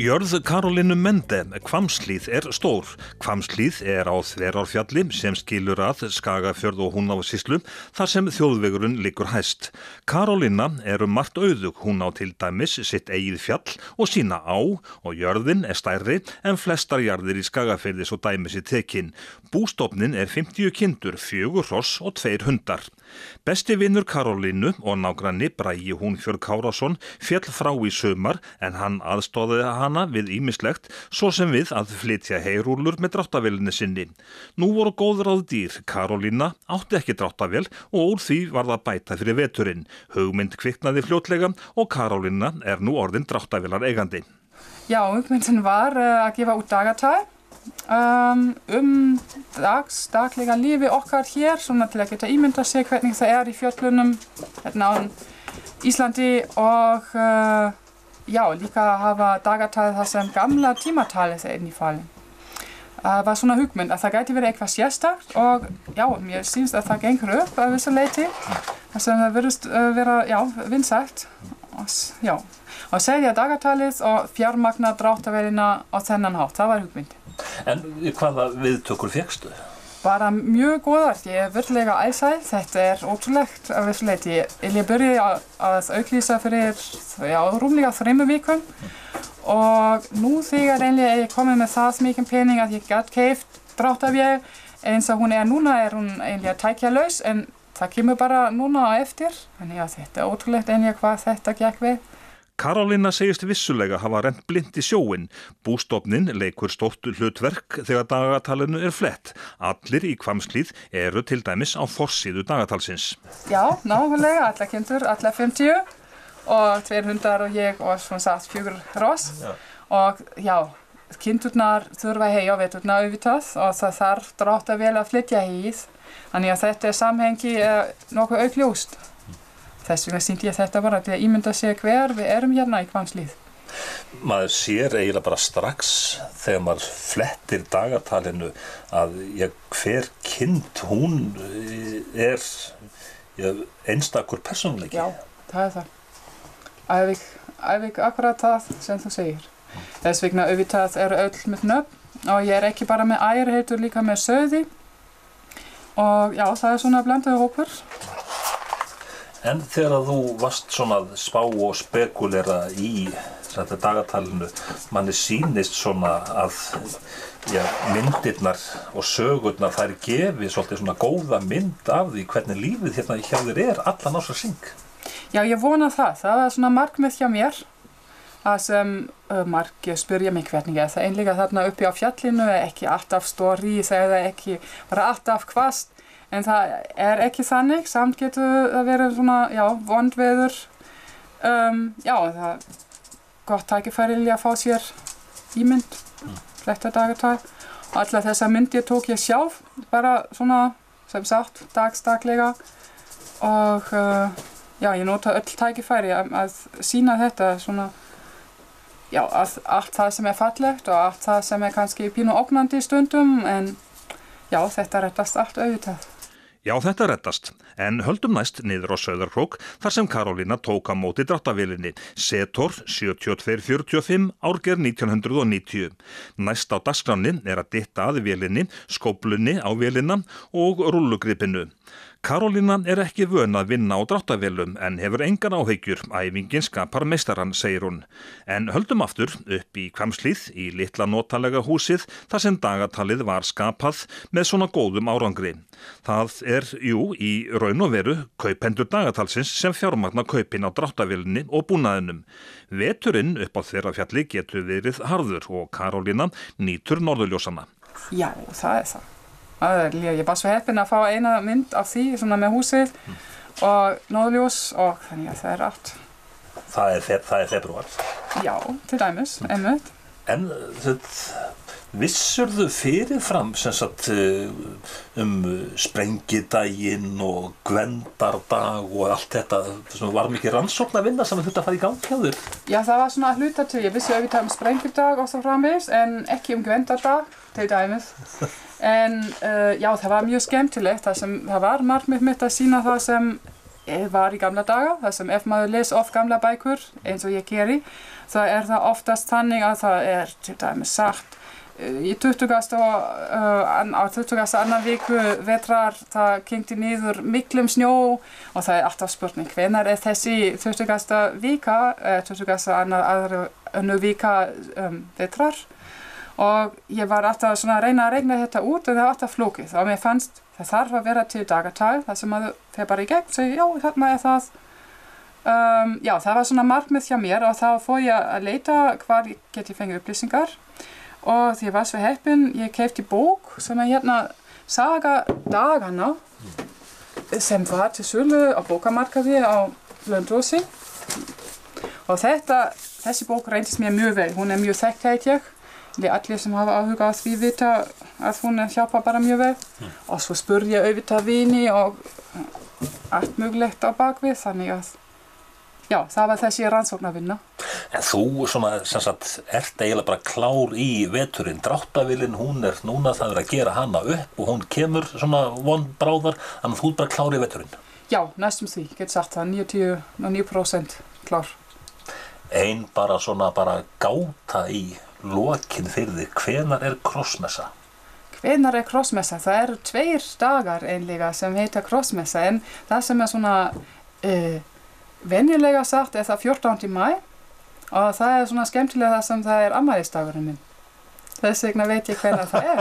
Jörð Karolínu Mende, Hvammshlíð, stór. Hvammshlíð á Þverárfjalli sem skilur að Skagafjörð og Húnavatnssýslu þar sem þjóðvegurinn liggur hæst. Karolína margt auðug, hún á til dæmis sitt eigið fjall og sína á og jörðin stærri en flestar jarðir í Skagafirði svo dæmi sé tekin. Bústofnin 50 kindur, 4 hross og 2 hundar. Besti vinur Karolínu og nágranni Bragi Húnfjörð Kárason féll frá í sumar en hann aðstoðaði hana við ýmislegt svo sem við að flytja heyrúllur með dráttarvélinni sinni. Nú voru góð ráð dýr. Karolína átti ekki dráttarvél og úr því var það bæta fyrir veturinn. Hugmynd kviknaði fljótlega og Karolína nú orðin dráttarvélar eigandi. Já, hugmyndin var að gefa út dagatal daglega lífi okkar hér, svona til að geta ímynda sig hvernig það í fjöllunum hérna á Íslandi og já, líka hafa dagatalið það sem gamla tímatalið inn í falin. Það var svona hugmynd að það gæti verið eitthvað sérstakt og já, mér sýnst að það gengur upp að vissu leyti. Það sem það virðist vera, já, vinsælt. Já, og selja dagatalið og fjármagna dráttarvélina á þennan hátt, það var hugmynd. En hvaða viðtökur fékkstu? Bara mjög góðar, ég virkilega æsæl, þetta ótrúlegt að vissu leyti. Ég byrjaði að auglýsa fyrir rúmlega 3 vikum og nú þegar ég komið með það mikið pening að ég gat keypt dráttarvél eins og hún núna hún tækjalaus en það kemur bara núna á eftir. Þannig að þetta ótrúlegt hvað þetta gekk við. Karolína segist vissulega hafa rennt blint í sjóinn. Bústofnin leikur stórt hlutverk þegar dagatalinu flett. Allir í Hvammshlíð til dæmis á forsíðu dagatalsins. Já, nákvæmlega, allar kindur, allar 50 og 2 hundar og ég og svona sagt 4 hross. Og já, kindurnar þurfa hey á veturna auðvitað og það þarf dráttarvél að flytja hið. Þannig að þetta samhengi nokkuð augljóst. Þess vegna sýndi ég þetta bara til að ímynda sig hver við hérna í Hvammshlíð. Maður sér eiginlega bara strax þegar maður flettir dagatalinu að hver kind hún einstakur persónuleiki. Já, það það. Ævik akkurat það sem þú segir. Þess vegna auðvitað öll með nöfn og ég ekki bara með ær, heldur líka með sauði. Og já, það svona blandaður hópur. En þegar þú varst svona að spá og spekulera í þetta dagatalinu, manni sýnist svona að myndirnar og sögurnar þær gefi svolítið svona góða mynd af því hvernig lífið hérna hjá þér allan ársins. Já, ég vona það. Það var svona markmið hjá mér. Það sem margir spyrja mig hvernig það einlega þarna uppi á fjallinu, ekki alltaf stóri, það ekki bara alltaf hvasst. En það ekki þannig, samt getur það verið svona, vond veður. Já, það gott tækifæri að fá sér ímynd, fletta dagatal. Allar þessar myndir tók ég sjálf, bara svona, sem sagt, daglega. Og já, ég nota öll tækifæri að sýna þetta svona, já, allt það sem fallegt og allt það sem kannski pínu ógnandi stundum, en já, þetta reddast allt auðvitað. Já, þetta reddast, en höldum næst niður á Sauðárkrók þar sem Karolína tók á móti dráttarvélinni, Setor 7245, árgerð 1990. Næst á dagskránni að dytta að vélinni, skóflunni á vélina og rúllugripinu. Karolína ekki vön að vinna á dráttarvélum en hefur engan áhyggjur, æfingin skapar meistarann, segir hún. En höldum aftur upp í Hvammshlíð í litla notalega húsið þar sem dagatalið var skapað með svona góðum árangri. Það í raun og veru kaupendur dagatalsins sem fjármagna kaupin á dráttarvélinni og búnaðinum. Veturinn upp á Þverárfjalli getur verið harður og Karolína nýtur norðurljósanna. Já, það það. Ég bara svo heppin að fá eina mynd af því svona með húsið og norðurljós og þannig að það allt. Það febrúar. Já, til dæmis, einmitt. En vissirðu fyrirfram sem sagt sprengidaginn og gvendardag og allt þetta, var mikið rannsókn að vinna sem þurfti að fara í gang hjá þér? Já, það var svona hluta til, ég vissi auðvitað sprengidag og svo framvegis en ekki gvendardag, til dæmis. En já, það var mjög skemmtilegt, það var markmið mitt að sýna það sem var í gamla daga, þar sem ef maður les of gamla bækur, eins og ég geri, þá það oftast þannig að það til dæmis sagt, í 20. annar viku vetrar það kyngdi niður miklum snjó og það alltaf spurning hvenær þessi 20. vika, 20. annar vika vetrar og ég var alltaf svona að reyna að regna þetta út og það var alltaf flókið og mér fannst það þarf að vera til dagatal þar sem maður fer bara í gegn og segir já, þarna það já, það var svona markmið hjá mér og þá fór ég að leita hvar ég geti fengið upplýsingar og því ég var svo heppin, ég keypti bók sem hérna Saga daganna sem var til sölu á bókamarkaði á Blönduósi og þessi bók reyndist mér mjög vel, hún mjög þekkt heit ég. Allir sem hafa áhuga á því vita að hún hjálpa bara mjög vel og svo spurði ég auðvitað vini og allt mögulegt á bakvið þannig að já, það var þessi rannsóknarvinna. En þú svona, sem sagt, ert eiginlega bara klár í veturinn. Dráttarvélin, hún núna, það að gera hana upp og hún kemur svona vonbráðar, þannig að þú ert bara klár í veturinn. Já, næstum því, get sagt það, 99% klár. Ein bara svona gáta í lokin fyrir þig, hvenær krossmessa? Hvenær krossmessa? Það 2 dagar einlega sem heita krossmessa en það sem svona venjulega sagt það 14. maí og það svona skemmtilega það sem það afmælisdagurinn minn. Þess vegna veit ég hvenær það